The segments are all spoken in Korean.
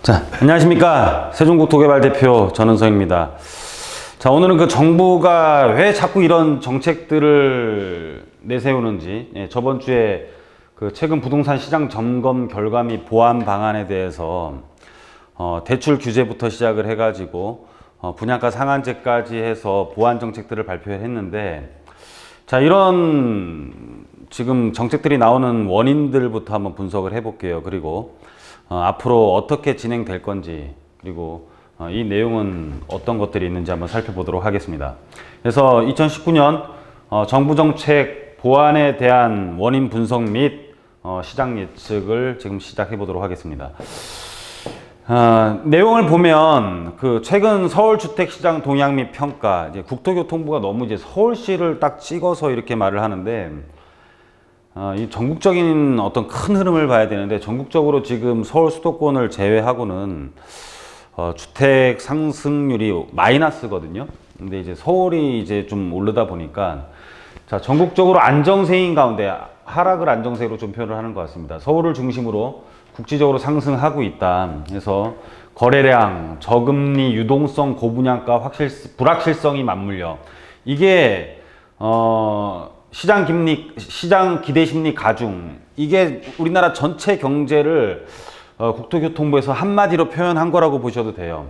자, 안녕하십니까. 세종국토개발 대표 전은성입니다. 자, 오늘은 그 정부가 왜 자꾸 이런 정책들을 내세우는지, 저번 주에 그 최근 부동산 시장 점검 결과 및 보완 방안에 대해서 대출 규제부터 시작을 해가지고 분양가 상한제까지 해서 보완 정책들을 발표했는데, 자, 이런 지금 정책들이 나오는 원인들부터 한번 분석을 해볼게요. 그리고 앞으로 어떻게 진행될 건지, 그리고 이 내용은 어떤 것들이 있는지 한번 살펴보도록 하겠습니다. 그래서 2019년 정부 정책 보완에 대한 원인 분석 및 시장 예측을 지금 시작해 보도록 하겠습니다. 내용을 보면 그 최근 서울 주택시장 동향 및 평가, 이제 국토교통부가 너무 이제 서울시를 딱 찍어서 이렇게 말을 하는데, 이 전국적인 어떤 큰 흐름을 봐야 되는데, 전국적으로 지금 서울 수도권을 제외하고는 주택 상승률이 마이너스거든요. 근데 이제 서울이 이제 좀 오르다 보니까, 자, 전국적으로 안정세인 가운데 하락을 안정세로 좀 표현을 하는 것 같습니다. 서울을 중심으로 국지적으로 상승하고 있다. 그래서 거래량, 저금리, 유동성, 고분양가, 불확실성이 맞물려, 이게 시장 기대 심리 가중, 이게 우리나라 전체 경제를 국토교통부에서 한마디로 표현한 거라고 보셔도 돼요.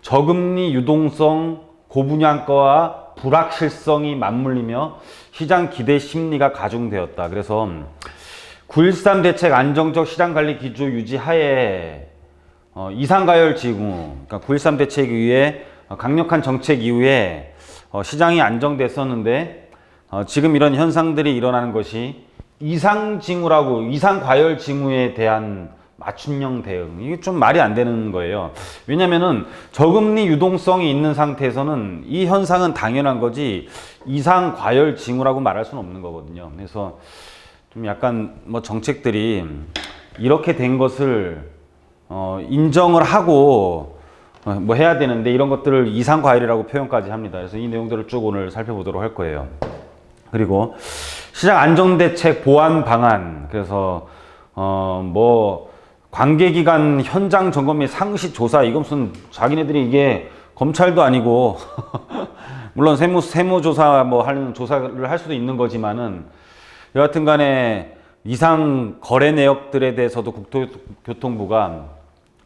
저금리, 유동성, 고분양가와 불확실성이 맞물리며 시장 기대 심리가 가중되었다. 그래서 9.13 대책 안정적 시장관리 기조 유지 하에 이상가열 징후, 그러니까 9.13 대책 이후에 강력한 정책 이후에 시장이 안정됐었는데, 지금 이런 현상들이 일어나는 것이 이상징후라고, 이상과열 징후에 대한 맞춤형 대응, 이게 좀 말이 안 되는 거예요. 왜냐면은 저금리 유동성이 있는 상태에서는 이 현상은 당연한 거지 이상과열 징후라고 말할 수는 없는 거거든요. 그래서 좀 약간 뭐 정책들이 이렇게 된 것을 인정을 하고 뭐 해야 되는데, 이런 것들을 이상과열이라고 표현까지 합니다. 그래서 이 내용들을 쭉 오늘 살펴보도록 할 거예요. 그리고 시장 안정대책 보완 방안, 그래서 뭐 관계기관 현장 점검 및 상시 조사, 이건 무슨 자기네들이 이게 검찰도 아니고 물론 세무조사 뭐 하는 조사를 할 수도 있는 거지만은, 여하튼 간에 이상 거래 내역들에 대해서도 국토교통부가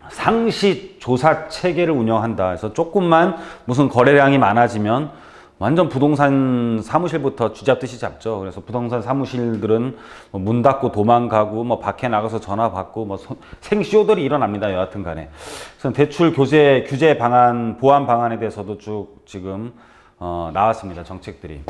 상시 조사 체계를 운영한다. 그래서 조금만 무슨 거래량이 많아지면 완전 부동산 사무실부터 쥐잡듯이 잡죠. 그래서 부동산 사무실들은 문 닫고 도망가고, 뭐 밖에 나가서 전화 받고, 뭐 생쇼들이 일어납니다. 여하튼 간에. 그래서 대출 규제 방안, 보완 방안에 대해서도 쭉 지금 나왔습니다. 정책들이.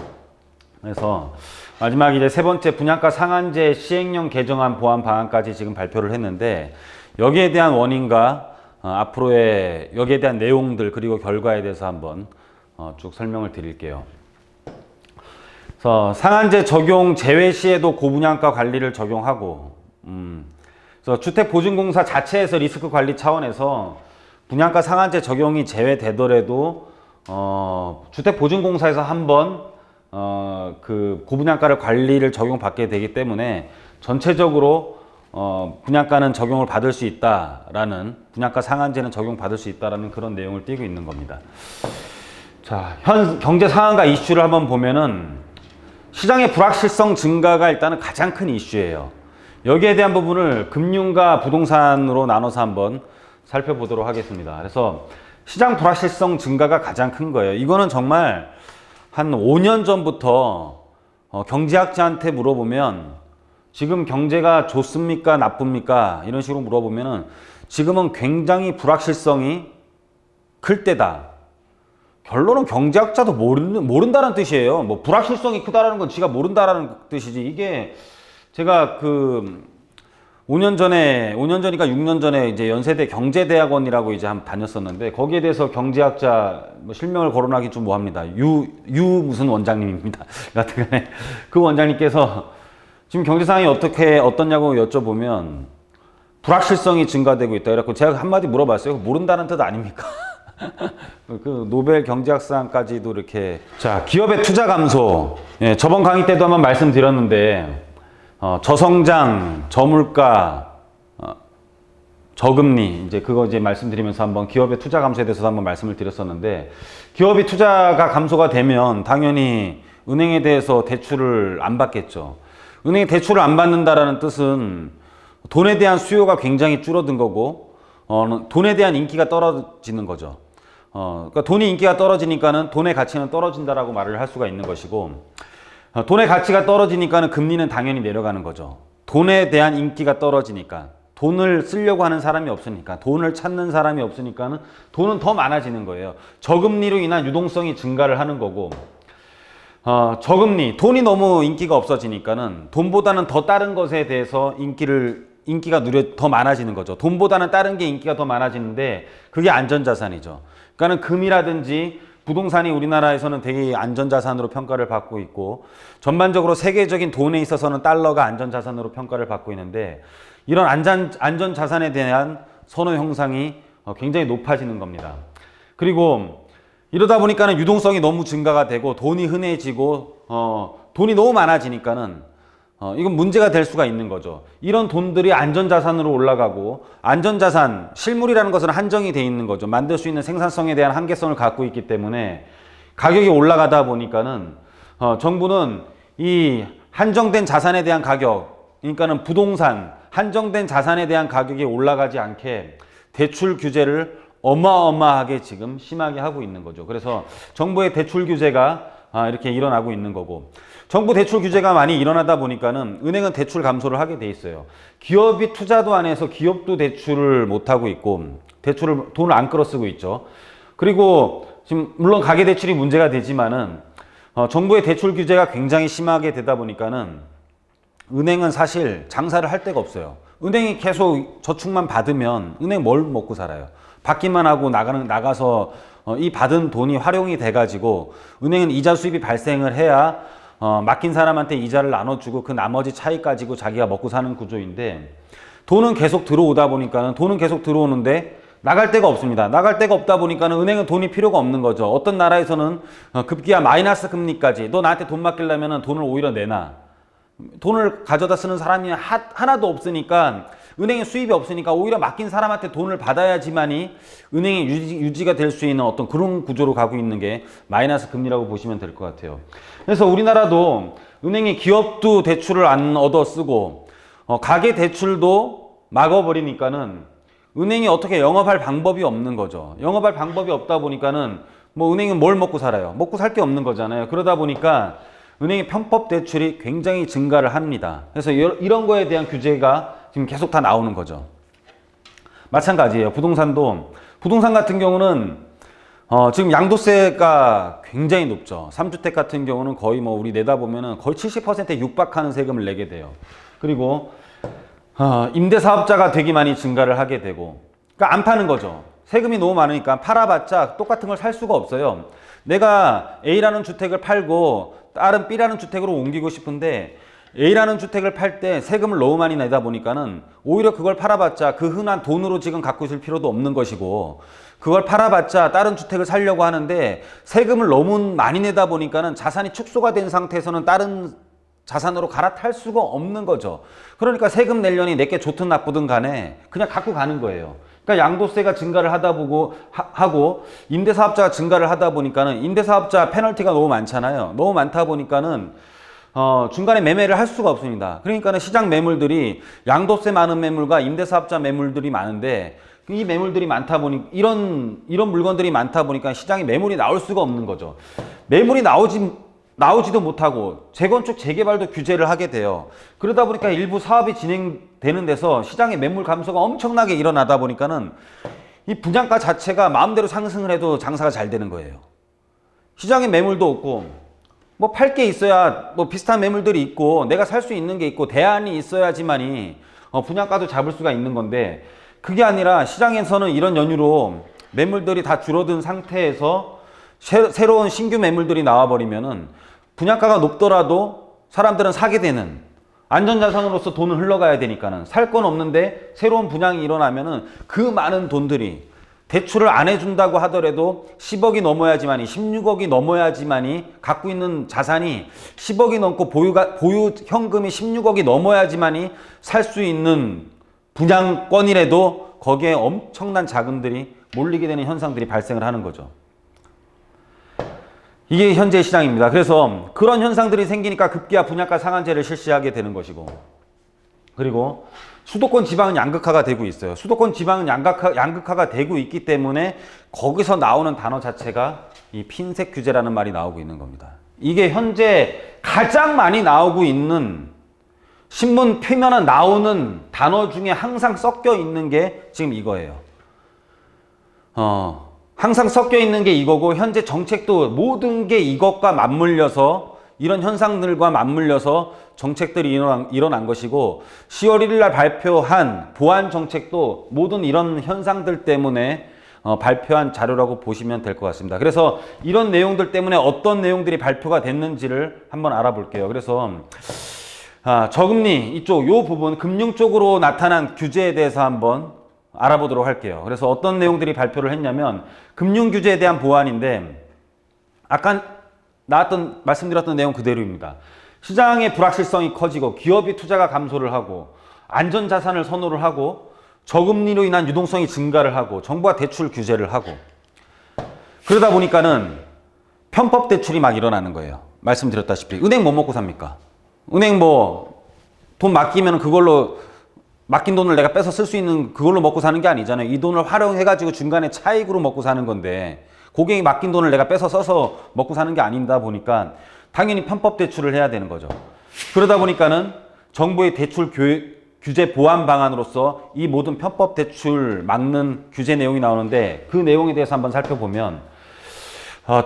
그래서 마지막 이제 세 번째, 분양가 상한제 시행령 개정안 보완 방안까지 지금 발표를 했는데, 여기에 대한 원인과 앞으로의 여기에 대한 내용들, 그리고 결과에 대해서 한번 쭉 설명을 드릴게요. 그래서 상한제 적용 제외 시에도 고분양가 관리를 적용하고, 그래서 주택보증공사 자체에서 리스크 관리 차원에서 분양가 상한제 적용이 제외되더라도 주택보증공사에서 한번 그 고분양가를 관리를 적용받게 되기 때문에 전체적으로 분양가는 적용을 받을 수 있다라는, 분양가 상한제는 적용받을 수 있다라는 그런 내용을 띄고 있는 겁니다. 자, 현 경제 상황과 이슈를 한번 보면은 시장의 불확실성 증가가 일단은 가장 큰 이슈예요. 여기에 대한 부분을 금융과 부동산으로 나눠서 한번 살펴보도록 하겠습니다. 그래서 시장 불확실성 증가가 가장 큰 거예요. 이거는 정말 한 5년 전부터 경제학자한테 물어보면, 지금 경제가 좋습니까 나쁩니까 이런 식으로 물어보면은 지금은 굉장히 불확실성이 클 때다. 결론은 경제학자도 모른다는 뜻이에요. 뭐 불확실성이 크다라는 건 지가 모른다라는 뜻이지. 이게 제가 그 5년 전이니까 6년 전에 이제 연세대 경제대학원이라고 이제 한번 다녔었는데, 거기에 대해서 경제학자 뭐 실명을 거론하기 좀 뭐합니다. 유 무슨 원장님입니다. 여하튼간에 그 원장님께서 지금 경제 상황이 어떻냐고 여쭤보면 불확실성이 증가되고 있다. 그래갖고 제가 한마디 물어봤어요. 모른다는 뜻 아닙니까? 그 노벨 경제학상까지도 이렇게. 자, 기업의 투자 감소. 예, 저번 강의 때도 한번 말씀드렸는데, 저성장, 저물가, 저금리, 이제 그거 이제 말씀드리면서 한번 기업의 투자 감소에 대해서도 한번 말씀을 드렸었는데, 기업이 투자가 감소가 되면 당연히 은행에 대해서 대출을 안 받겠죠. 은행이 대출을 안 받는다라는 뜻은 돈에 대한 수요가 굉장히 줄어든 거고, 돈에 대한 인기가 떨어지는 거죠. 그러니까 돈이 인기가 떨어지니까는 돈의 가치는 떨어진다라고 말을 할 수가 있는 것이고, 돈의 가치가 떨어지니까는 금리는 당연히 내려가는 거죠. 돈에 대한 인기가 떨어지니까. 돈을 쓰려고 하는 사람이 없으니까, 돈을 찾는 사람이 없으니까는 돈은 더 많아지는 거예요. 저금리로 인한 유동성이 증가를 하는 거고, 저금리, 돈이 너무 인기가 없어지니까는 돈보다는 더 다른 것에 대해서 인기가 더 많아지는 거죠. 돈보다는 다른 게 인기가 더 많아지는데 그게 안전자산이죠. 그러니까는 금이라든지 부동산이 우리나라에서는 되게 안전자산으로 평가를 받고 있고, 전반적으로 세계적인 돈에 있어서는 달러가 안전자산으로 평가를 받고 있는데, 이런 안전자산에 대한 선호 형상이 굉장히 높아지는 겁니다. 그리고 이러다 보니까는 유동성이 너무 증가가 되고 돈이 흔해지고 돈이 너무 많아지니까는 이건 문제가 될 수가 있는 거죠. 이런 돈들이 안전자산으로 올라가고, 안전자산, 실물이라는 것은 한정이 돼 있는 거죠. 만들 수 있는 생산성에 대한 한계성을 갖고 있기 때문에 가격이 올라가다 보니까는 정부는 이 한정된 자산에 대한 가격, 그러니까는 부동산, 한정된 자산에 대한 가격이 올라가지 않게 대출 규제를 어마어마하게 지금 심하게 하고 있는 거죠. 그래서 정부의 대출 규제가 이렇게 일어나고 있는 거고, 정부 대출 규제가 많이 일어나다 보니까는 은행은 대출 감소를 하게 돼 있어요. 기업이 투자도 안 해서 기업도 대출을 못 하고 있고, 돈을 안 끌어 쓰고 있죠. 그리고 지금 물론 가계 대출이 문제가 되지만은 정부의 대출 규제가 굉장히 심하게 되다 보니까는 은행은 사실 장사를 할 데가 없어요. 은행이 계속 저축만 받으면 은행 뭘 먹고 살아요? 받기만 하고 나가서 이 받은 돈이 활용이 돼가지고, 은행은 이자 수입이 발생을 해야 맡긴 사람한테 이자를 나눠주고 그 나머지 차익 가지고 자기가 먹고 사는 구조인데, 돈은 계속 들어오다 보니까는, 돈은 계속 들어오는데 나갈 데가 없습니다. 나갈 데가 없다 보니까는 은행은 돈이 필요가 없는 거죠. 어떤 나라에서는 급기야 마이너스 금리까지, 너 나한테 돈 맡기려면 돈을 오히려 내놔. 돈을 가져다 쓰는 사람이 하나도 없으니까, 은행에 수입이 없으니까 오히려 맡긴 사람한테 돈을 받아야지만이 은행이 유지가 될 수 있는 어떤 그런 구조로 가고 있는 게 마이너스 금리라고 보시면 될 것 같아요. 그래서 우리나라도 은행이 기업도 대출을 안 얻어 쓰고 가계 대출도 막아버리니까는 은행이 어떻게 영업할 방법이 없는 거죠. 영업할 방법이 없다 보니까는 뭐 은행은 뭘 먹고 살아요? 먹고 살 게 없는 거잖아요. 그러다 보니까 은행의 편법 대출이 굉장히 증가를 합니다. 그래서 이런 거에 대한 규제가 지금 계속 다 나오는 거죠. 마찬가지예요. 부동산 같은 경우는 지금 양도세가 굉장히 높죠. 3주택 같은 경우는 거의 뭐 우리 내다보면은 거의 70%에 육박하는 세금을 내게 돼요. 그리고 임대사업자가 되게 많이 증가를 하게 되고, 그러니까 안 파는 거죠. 세금이 너무 많으니까 팔아봤자 똑같은 걸 살 수가 없어요. 내가 A라는 주택을 팔고 다른 B라는 주택으로 옮기고 싶은데, A라는 주택을 팔 때 세금을 너무 많이 내다 보니까는 오히려 그걸 팔아봤자 그 흔한 돈으로 지금 갖고 있을 필요도 없는 것이고, 그걸 팔아봤자 다른 주택을 사려고 하는데 세금을 너무 많이 내다 보니까는 자산이 축소가 된 상태에서는 다른 자산으로 갈아탈 수가 없는 거죠. 그러니까 세금 내려니 내게 좋든 나쁘든 간에 그냥 갖고 가는 거예요. 그러니까 양도세가 증가를 하고 임대사업자가 증가를 하다 보니까는 임대사업자 페널티가 너무 많잖아요. 너무 많다 보니까는 중간에 매매를 할 수가 없습니다. 그러니까는 시장 매물들이 양도세 많은 매물과 임대사업자 매물들이 많은데, 이 매물들이 많다 보니 이런 물건들이 많다 보니까 시장에 매물이 나올 수가 없는 거죠. 매물이 나오지도 못하고 재건축 재개발도 규제를 하게 돼요. 그러다 보니까 일부 사업이 진행되는 데서 시장의 매물 감소가 엄청나게 일어나다 보니까는 이 분양가 자체가 마음대로 상승을 해도 장사가 잘 되는 거예요. 시장에 매물도 없고, 뭐 팔 게 있어야, 뭐 비슷한 매물들이 있고 내가 살 수 있는 게 있고 대안이 있어야지만이 분양가도 잡을 수가 있는 건데, 그게 아니라 시장에서는 이런 연유로 매물들이 다 줄어든 상태에서 새로운 신규 매물들이 나와버리면은 분양가가 높더라도 사람들은 사게 되는, 안전자산으로서 돈은 흘러가야 되니까는 살 건 없는데 새로운 분양이 일어나면은 그 많은 돈들이, 대출을 안 해준다고 하더라도 10억이 넘어야지만이, 16억이 넘어야지만이, 갖고 있는 자산이 10억이 넘고 보유 현금이 16억이 넘어야지만이 살 수 있는 분양권이라도 거기에 엄청난 자금들이 몰리게 되는 현상들이 발생을 하는 거죠. 이게 현재 시장입니다. 그래서 그런 현상들이 생기니까 급기야 분양가 상한제를 실시하게 되는 것이고, 그리고 수도권 지방은 양극화가 되고 있어요. 수도권 지방은 양극화가 되고 있기 때문에 거기서 나오는 단어 자체가 이 핀셋 규제라는 말이 나오고 있는 겁니다. 이게 현재 가장 많이 나오고 있는 신문 표면에 나오는 단어 중에 항상 섞여 있는 게 지금 이거예요. 항상 섞여 있는 게 이거고, 현재 정책도 모든 게 이것과 맞물려서, 이런 현상들과 맞물려서 정책들이 일어난 것이고, 10월 1일 날 발표한 보안 정책도 모든 이런 현상들 때문에 발표한 자료라고 보시면 될 것 같습니다. 그래서 이런 내용들 때문에 어떤 내용들이 발표가 됐는지를 한번 알아볼게요. 그래서 저금리 이쪽 요 부분, 금융 쪽으로 나타난 규제에 대해서 한번 알아보도록 할게요. 그래서 어떤 내용들이 발표를 했냐면, 금융 규제에 대한 보완인데, 아까 말씀드렸던 내용 그대로입니다. 시장의 불확실성이 커지고 기업이 투자가 감소를 하고 안전자산을 선호를 하고 저금리로 인한 유동성이 증가를 하고 정부가 대출 규제를 하고, 그러다 보니까는 편법 대출이 막 일어나는 거예요. 말씀드렸다시피 은행 뭐 먹고 삽니까? 은행 뭐 돈 맡기면 그걸로, 맡긴 돈을 내가 빼서 쓸 수 있는 그걸로 먹고 사는 게 아니잖아요. 이 돈을 활용해가지고 중간에 차익으로 먹고 사는 건데, 고객이 맡긴 돈을 내가 빼서 써서 먹고 사는 게 아니다 보니까 당연히 편법 대출을 해야 되는 거죠. 그러다 보니까는 정부의 대출 규제 보완 방안으로서 이 모든 편법 대출 막는 규제 내용이 나오는데, 그 내용에 대해서 한번 살펴보면,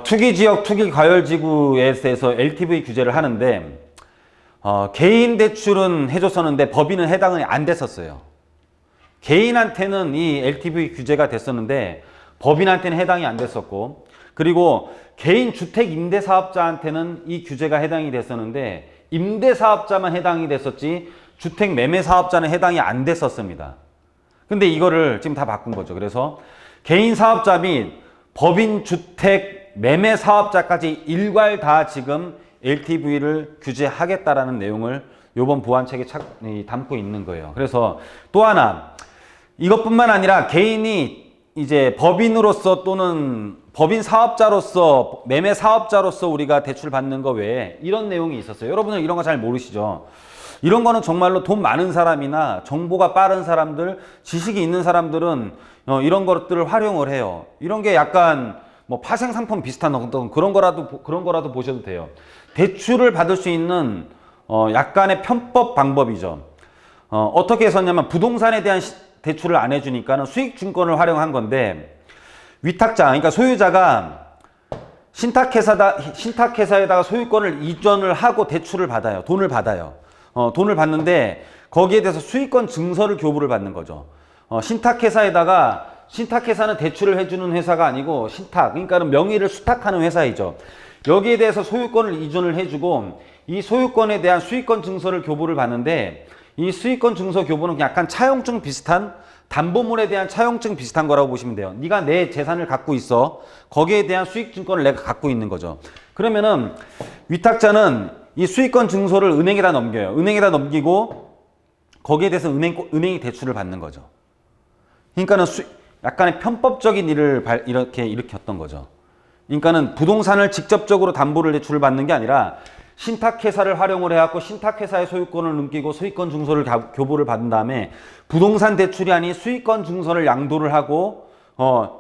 투기지역, 투기과열지구에 대해서 LTV 규제를 하는데, 개인 대출은 해줬었는데 법인은 해당이 안 됐었어요. 개인한테는 이 LTV 규제가 됐었는데 법인한테는 해당이 안 됐었고, 그리고 개인 주택 임대사업자한테는 이 규제가 해당이 됐었는데 임대사업자만 해당이 됐었지 주택 매매사업자는 해당이 안 됐었습니다. 근데 이거를 지금 다 바꾼 거죠. 그래서 개인 사업자 및 법인 주택 매매사업자까지 일괄 다 지금 LTV를 규제하겠다라는 내용을 이번 보완책에 담고 있는 거예요. 그래서 또 하나, 이것뿐만 아니라 개인이 이제 법인으로서 또는 법인 사업자로서, 매매 사업자로서 우리가 대출 받는 거 외에 이런 내용이 있었어요. 여러분은 이런 거 잘 모르시죠? 이런 거는 정말로 돈 많은 사람이나 정보가 빠른 사람들, 지식이 있는 사람들은 이런 것들을 활용을 해요. 이런 게 약간 뭐 파생 상품 비슷한 어떤 그런 거라도 보셔도 돼요. 대출을 받을 수 있는 약간의 편법 방법이죠. 어떻게 했었냐면, 부동산에 대한 대출을 안 해주니까는 수익증권을 활용한 건데, 위탁자, 그러니까 소유자가 신탁회사에다가 소유권을 이전을 하고 대출을 받아요. 돈을 받아요. 돈을 받는데 거기에 대해서 수익권 증서를 교부를 받는 거죠. 신탁회사는 대출을 해주는 회사가 아니고 그러니까는 명의를 수탁하는 회사이죠. 여기에 대해서 소유권을 이전을 해주고, 이 소유권에 대한 수익권 증서를 교부를 받는데, 이 수익권 증서 교부는 약간 차용증 비슷한, 담보물에 대한 차용증 비슷한 거라고 보시면 돼요. 네가 내 재산을 갖고 있어. 거기에 대한 수익증권을 내가 갖고 있는 거죠. 그러면은 위탁자는 이 수익권 증서를 은행에다 넘겨요. 은행에다 넘기고 거기에 대해서 은행이 대출을 받는 거죠. 그러니까는 약간의 편법적인 일을 이렇게 일으켰던 거죠. 그러니까는 부동산을 직접적으로 담보를 대출을 받는 게 아니라 신탁회사를 활용을 해갖고 신탁회사의 소유권을 넘기고 수익권 증서를 교부를 받은 다음에 부동산 대출이 아닌 수익권 증서를 양도를 하고,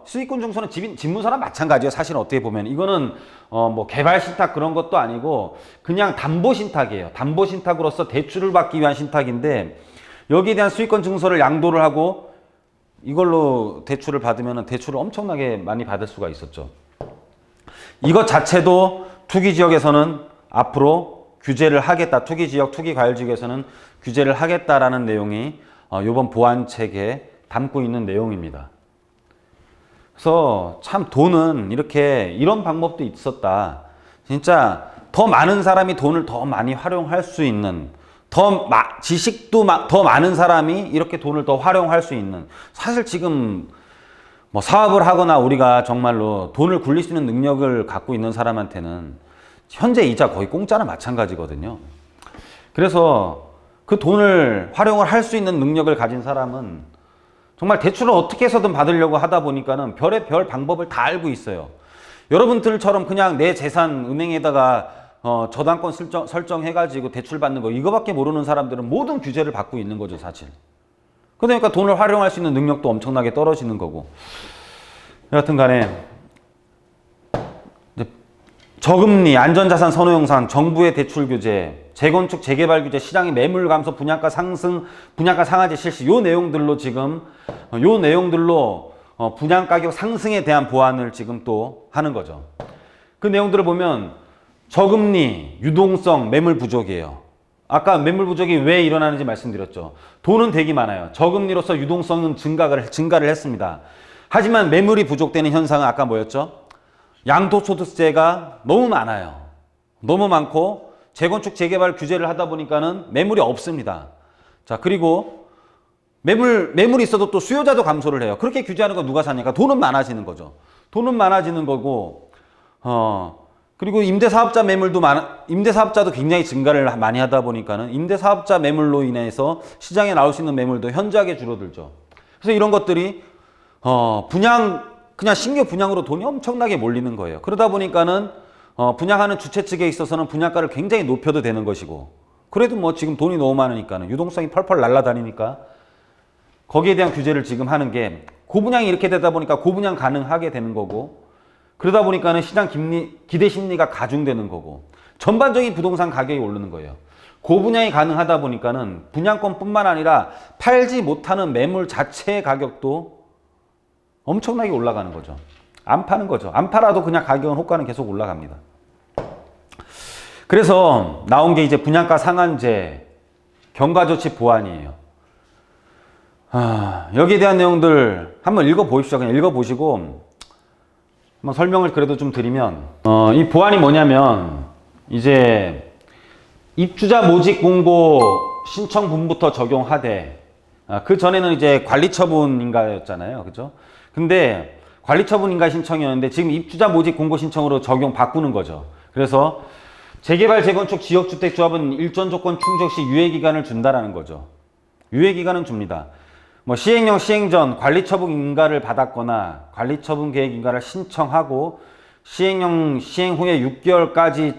수익권 증서는 집문서랑 마찬가지예요. 사실 어떻게 보면 이거는 뭐 개발 신탁 그런 것도 아니고 그냥 담보 신탁이에요. 담보 신탁으로서 대출을 받기 위한 신탁인데, 여기에 대한 수익권 증서를 양도를 하고 이걸로 대출을 받으면 대출을 엄청나게 많이 받을 수가 있었죠. 이것 자체도 투기지역에서는 앞으로 규제를 하겠다. 투기지역, 투기과열지역에서는 규제를 하겠다라는 내용이 이번 보완책에 담고 있는 내용입니다. 그래서 참 돈은 이런 방법도 있었다. 진짜 더 많은 사람이 돈을 더 많이 활용할 수 있는, 지식도 더 많은 사람이 이렇게 돈을 더 활용할 수 있는, 사실 지금 뭐 사업을 하거나 우리가 정말로 돈을 굴릴 수 있는 능력을 갖고 있는 사람한테는 현재 이자 거의 공짜나 마찬가지거든요. 그래서 그 돈을 활용을 할 수 있는 능력을 가진 사람은 정말 대출을 어떻게 해서든 받으려고 하다 보니까는 별의 방법을 다 알고 있어요. 여러분들처럼 그냥 내 재산 은행에다가 저당권 설정해가지고 대출 받는 거 이거밖에 모르는 사람들은 모든 규제를 받고 있는 거죠, 사실. 그러니까 돈을 활용할 수 있는 능력도 엄청나게 떨어지는 거고. 여하튼 간에 저금리, 안전자산 선호 형상, 정부의 대출 규제, 재건축, 재개발 규제, 시장의 매물 감소, 분양가 상승, 분양가 상한제 실시 요 내용들로 지금 분양가격 상승에 대한 보완을 지금 또 하는 거죠. 그 내용들을 보면 저금리, 유동성, 매물 부족이에요. 아까 매물 부족이 왜 일어나는지 말씀드렸죠. 돈은 되게 많아요. 저금리로서 유동성은 증가를 했습니다. 하지만 매물이 부족되는 현상은 아까 뭐였죠? 양도소득세가 너무 많아요. 너무 많고 재건축 재개발 규제를 하다 보니까는 매물이 없습니다. 자, 그리고 매물이 있어도 또 수요자도 감소를 해요. 그렇게 규제하는 건 누가 사니까? 돈은 많아지는 거죠. 돈은 많아지는 거고 그리고 임대사업자도 굉장히 증가를 많이 하다 보니까는 임대사업자 매물로 인해서 시장에 나올 수 있는 매물도 현저하게 줄어들죠. 그래서 이런 것들이 그냥 신규 분양으로 돈이 엄청나게 몰리는 거예요. 그러다 보니까는 분양하는 주체 측에 있어서는 분양가를 굉장히 높여도 되는 것이고, 그래도 뭐 지금 돈이 너무 많으니까는 유동성이 펄펄 날아다니니까 거기에 대한 규제를 지금 하는 게, 고분양이 이렇게 되다 보니까 고분양 가능하게 되는 거고, 그러다 보니까는 시장 기대 심리가 가중되는 거고, 전반적인 부동산 가격이 오르는 거예요. 고분양이 가능하다 보니까는 분양권뿐만 아니라 팔지 못하는 매물 자체의 가격도 엄청나게 올라가는 거죠. 안 파는 거죠. 안 팔아도 그냥 가격은 호가는 계속 올라갑니다. 그래서 나온 게 이제 분양가 상한제, 경과조치 보완이에요. 여기에 대한 내용들 한번 읽어보십시오. 그냥 읽어보시고 한번 설명을 그래도 좀 드리면, 이 보완이 뭐냐면 이제 입주자 모집 공고 신청분부터 적용하되, 그 전에는 이제 관리처분인가였잖아요. 그죠? 근데 관리처분인가 신청이었는데 지금 입주자 모집 공고 신청으로 적용 바꾸는 거죠. 그래서 재개발, 재건축, 지역주택조합은 일전 조건 충족 시 유예기간을 준다라는 거죠. 유예기간은 줍니다. 뭐 시행령 시행 전 관리처분 인가를 받았거나 관리처분 계획 인가를 신청하고 시행령 시행 후에 6개월까지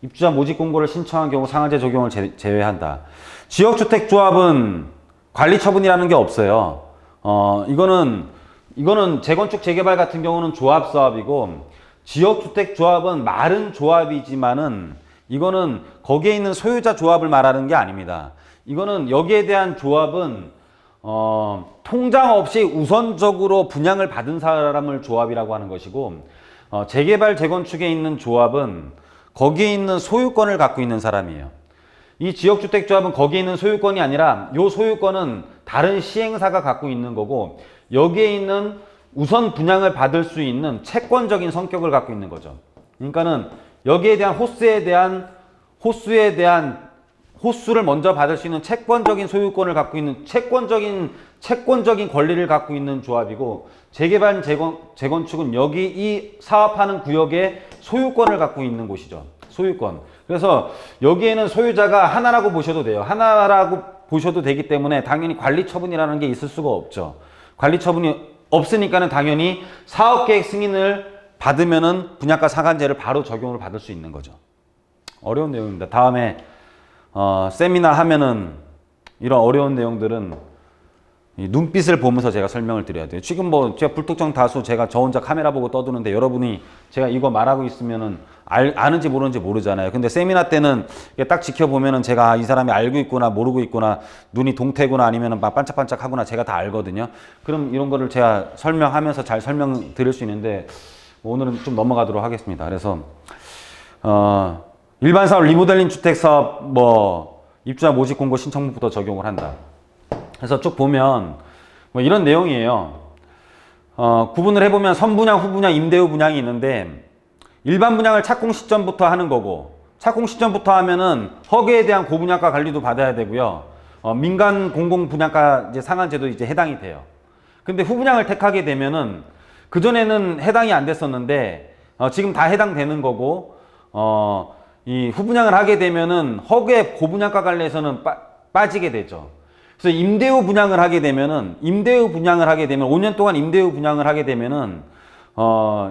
입주자 모집 공고를 신청한 경우 상한제 적용을 제외한다. 지역주택조합은 관리처분이라는 게 없어요. 이거는 재건축 재개발 같은 경우는 조합사업이고, 지역주택조합은 말은 조합이지만은 이거는 거기에 있는 소유자 조합을 말하는 게 아닙니다. 이거는 여기에 대한 조합은 통장 없이 우선적으로 분양을 받은 사람을 조합이라고 하는 것이고, 재개발 재건축에 있는 조합은 거기에 있는 소유권을 갖고 있는 사람이에요. 이 지역주택조합은 거기에 있는 소유권이 아니라 이 소유권은 다른 시행사가 갖고 있는 거고, 여기에 있는 우선 분양을 받을 수 있는 채권적인 성격을 갖고 있는 거죠. 그러니까는 여기에 대한 호수를 먼저 받을 수 있는 채권적인 소유권을 갖고 있는 채권적인 권리를 갖고 있는 조합이고, 재개발 재건축은 여기 이 사업하는 구역에 소유권을 갖고 있는 곳이죠. 소유권. 그래서 여기에는 소유자가 하나라고 보셔도 돼요. 하나라고 보셔도 되기 때문에 당연히 관리처분이라는 게 있을 수가 없죠. 관리처분이 없으니까는 당연히 사업계획 승인을 받으면은 분양가 상한제를 바로 적용을 받을 수 있는 거죠. 어려운 내용입니다. 다음에 세미나 하면은 이런 어려운 내용들은 이 눈빛을 보면서 제가 설명을 드려야 돼요. 지금 뭐 제가 불특정 다수 제가 저 혼자 카메라 보고 떠드는데 여러분이 제가 이거 말하고 있으면은 아는지 모르는지 모르잖아요. 근데 세미나 때는 딱 지켜보면은 제가 이 사람이 알고 있구나 모르고 있구나, 눈이 동태구나 아니면은 막 반짝반짝하구나 제가 다 알거든요. 그럼 이런 거를 제가 설명하면서 잘 설명 드릴 수 있는데 오늘은 좀 넘어가도록 하겠습니다. 그래서 일반 사업 리모델링 주택 사업 뭐 입주자 모집 공고 신청부터 적용을 한다. 그래서 쭉 보면 뭐 이런 내용이에요. 구분을 해보면 선분양, 후분양, 임대 후 분양이 있는데, 일반 분양을 착공 시점부터 하는 거고, 착공 시점부터 하면은 허그에 대한 고분양가 관리도 받아야 되고요. 민간 공공 분양가 이제 상한제도 이제 해당이 돼요. 근데 후분양을 택하게 되면은 그전에는 해당이 안 됐었는데 지금 다 해당되는 거고, 이 후분양을 하게 되면은 허그의 고분양가 관리에서는 빠지게 되죠. 그래서 임대후 분양을 하게 되면 5년 동안 임대후 분양을 하게 되면은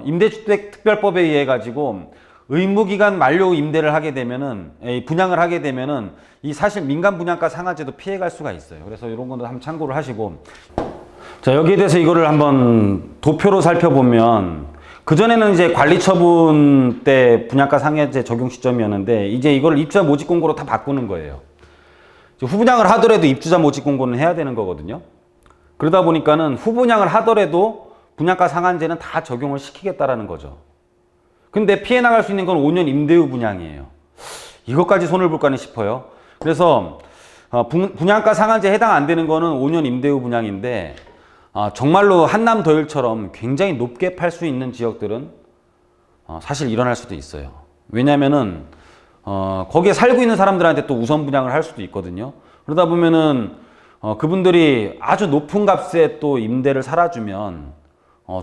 임대주택 특별법에 의해 가지고 의무기간 만료 임대를 하게 되면은 분양을 하게 되면은 이 사실 민간 분양가 상한제도 피해갈 수가 있어요. 그래서 이런 것도 한번 참고를 하시고, 자, 여기에 대해서 이거를 한번 도표로 살펴보면, 그전에는 이제 관리처분 때 분양가 상한제 적용 시점이었는데 이제 이걸 입주자 모집 공고로 다 바꾸는 거예요. 후분양을 하더라도 입주자 모집 공고는 해야 되는 거거든요. 그러다 보니까는 후분양을 하더라도 분양가 상한제는 다 적용을 시키겠다라는 거죠. 근데 피해 나갈 수 있는 건 5년 임대후 분양이에요. 이것까지 손을 볼까는 싶어요. 그래서 분양가 상한제 해당 안 되는 거는 5년 임대후 분양인데, 정말로 한남 더일처럼 굉장히 높게 팔 수 있는 지역들은 사실 일어날 수도 있어요. 왜냐면은 거기에 살고 있는 사람들한테 또 우선 분양을 볼 수도 있거든요. 그러다 보면은 그분들이 아주 높은 값에 또 임대를 살아주면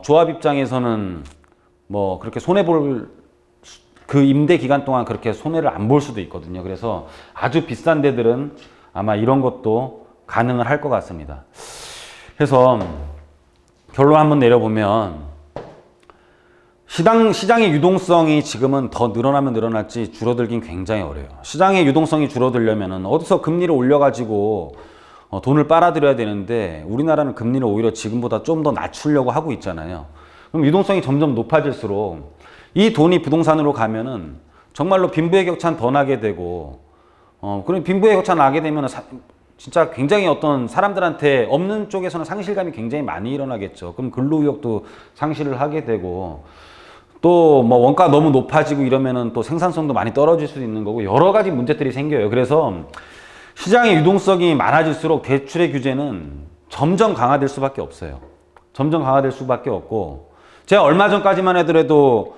조합 입장에서는 뭐 그렇게 그 임대 기간 동안 그렇게 손해를 안 볼 수도 있거든요. 그래서 아주 비싼 데들은 아마 이런 것도 가능을 할 것 같습니다. 그래서 결론 한번 내려보면, 시장의 유동성이 지금은 더 늘어나면 늘어날지 줄어들긴 굉장히 어려워요. 시장의 유동성이 줄어들려면 어디서 금리를 올려가지고 돈을 빨아들여야 되는데, 우리나라는 금리를 오히려 지금보다 좀 더 낮추려고 하고 있잖아요. 그럼 유동성이 점점 높아질수록 이 돈이 부동산으로 가면은 정말로 빈부의 격차는 더 나게 되고, 그럼 빈부의 격차 나게 되면은 진짜 굉장히 어떤 사람들한테 없는 쪽에서는 상실감이 굉장히 많이 일어나겠죠. 그럼 근로의욕도 상실을 하게 되고, 또 뭐 원가 너무 높아지고 이러면은 또 생산성도 많이 떨어질 수도 있는 거고, 여러 가지 문제들이 생겨요. 그래서 시장의 유동성이 많아질수록 대출의 규제는 점점 강화될 수밖에 없어요. 점점 강화될 수밖에 없고, 제가 얼마 전까지만 하더라도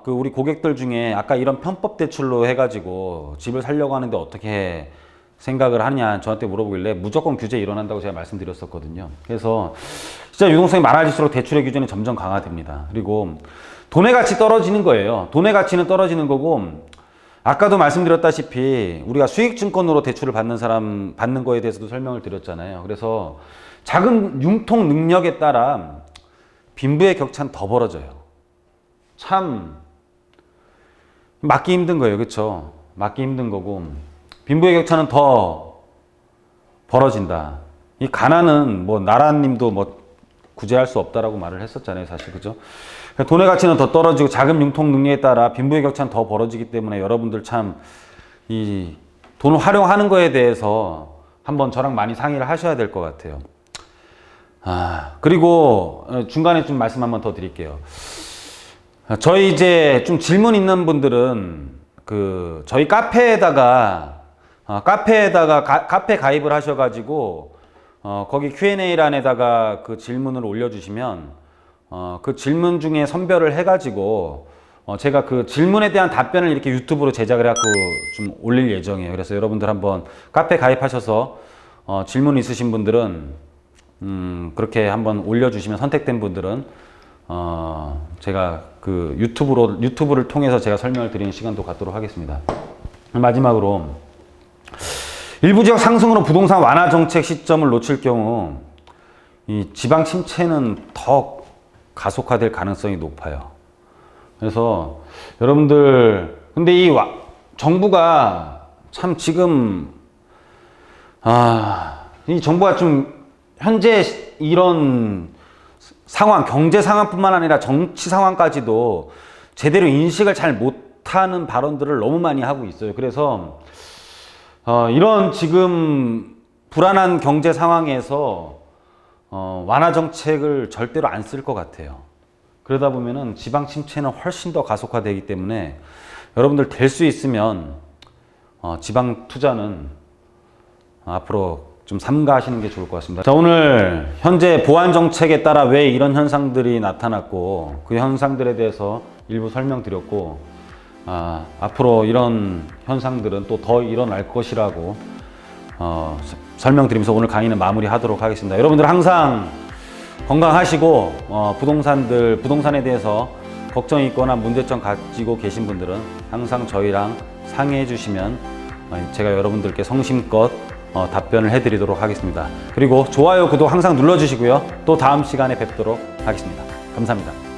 우리 고객들 중에 아까 이런 편법 대출로 해가지고 집을 살려고 하는데 어떻게 생각을 하냐 저한테 물어보길래 무조건 규제 일어난다고 제가 말씀드렸었거든요. 그래서 진짜 유동성이 많아질수록 대출의 규제는 점점 강화됩니다. 그리고 돈의 가치 떨어지는 거예요. 돈의 가치는 떨어지는 거고, 아까도 말씀드렸다시피 우리가 수익증권으로 대출을 받는 거에 대해서도 설명을 드렸잖아요. 그래서 자금 융통 능력에 따라 빈부의 격차는 더 벌어져요. 참 막기 힘든 거예요. 그렇죠? 막기 힘든 거고, 빈부의 격차는 더 벌어진다. 이 가난은 뭐 나라님도 뭐 구제할 수 없다라고 말을 했었잖아요. 사실. 그죠? 돈의 가치는 더 떨어지고 자금 융통 능력에 따라 빈부의 격차는 더 벌어지기 때문에 여러분들 참 이 돈을 활용하는 거에 대해서 한번 저랑 많이 상의를 하셔야 될 것 같아요. 그리고 중간에 좀 말씀 한번 더 드릴게요. 저희 이제 좀 질문 있는 분들은 저희 카페에다가 카페 가입을 하셔가지고 거기 Q&A란에다가 그 질문을 올려주시면 그 질문 중에 선별을 해가지고 제가 그 질문에 대한 답변을 이렇게 유튜브로 제작을 해갖고 좀 올릴 예정이에요. 그래서 여러분들 한번 카페 가입하셔서 질문 있으신 분들은 그렇게 한번 올려주시면, 선택된 분들은 제가 그 유튜브를 통해서 제가 설명을 드리는 시간도 갖도록 하겠습니다. 마지막으로, 일부 지역 상승으로 부동산 완화 정책 시점을 놓칠 경우 이 지방 침체는 더 가속화될 가능성이 높아요. 그래서 여러분들, 근데 이 정부가 참 지금 이 정부가 좀 현재 이런 상황, 경제 상황뿐만 아니라 정치 상황까지도 제대로 인식을 잘 못하는 발언들을 너무 많이 하고 있어요. 그래서 이런 지금 불안한 경제 상황에서 완화 정책을 절대로 안 쓸 것 같아요. 그러다 보면은 지방 침체는 훨씬 더 가속화되기 때문에 여러분들 될 수 있으면 지방 투자는 앞으로 좀 삼가하시는 게 좋을 것 같습니다. 자, 오늘 현재 보완 정책에 따라 왜 이런 현상들이 나타났고 그 현상들에 대해서 일부 설명드렸고, 앞으로 이런 현상들은 또 더 일어날 것이라고 설명드리면서 오늘 강의는 마무리하도록 하겠습니다. 여러분들 항상 건강하시고 부동산에 대해서 걱정이 있거나 문제점 가지고 계신 분들은 항상 저희랑 상의해 주시면 제가 여러분들께 성심껏 답변을 해드리도록 하겠습니다. 그리고 좋아요, 구독 항상 눌러주시고요. 또 다음 시간에 뵙도록 하겠습니다. 감사합니다.